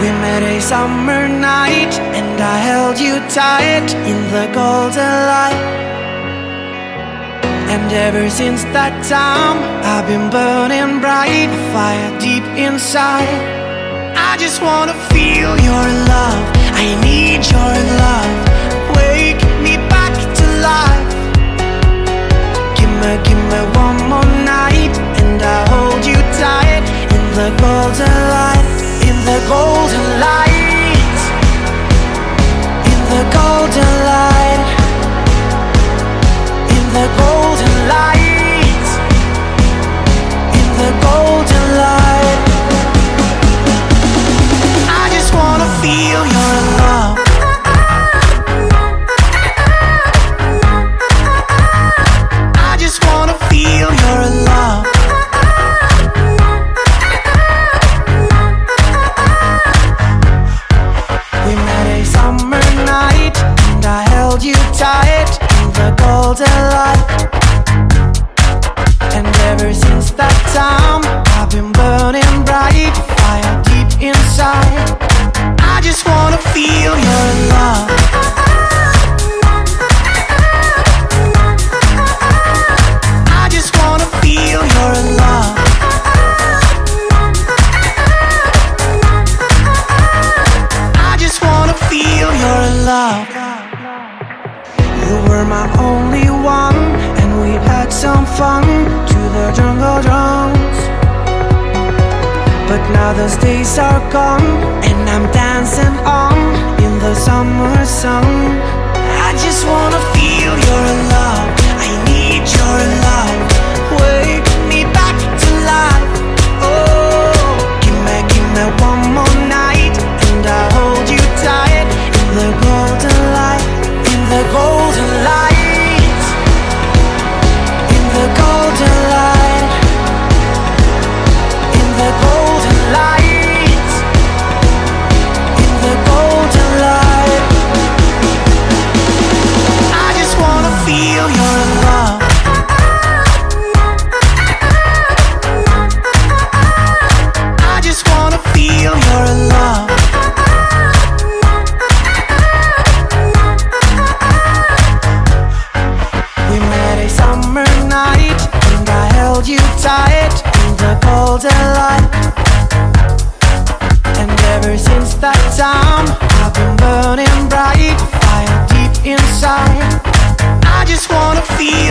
We met a summer night, and I held you tight in the golden light. And ever since that time, I've been burning bright, a fire deep inside. I just wanna feel your love, I need your love. Wake me back to life. Give me one more night, and I'll hold you tight in the golden light. In the golden light, in the golden light, in the golden light, in the golden light. I just wanna feel your love. I just wanna feel your love. You tight in the golden light. And ever since that time, I've been burning bright, fire deep inside. I just wanna feel your love. I just wanna feel your love. I just wanna feel your love. You were my only one, and we had some fun to the jungle drums. But now those days are gone, and I'm dancing on in the summer sun. I just wanna feel your love, I need your love. Wake me back to life. Oh, give me one more night, and I'll hold you tight in the golden light. In the golden light, in the golden light, in the golden light, in the golden light. I just wanna feel your love. I just wanna feel your love. You tight in the golden light. And ever since that time, I've been burning bright, fire deep inside. I just wanna feel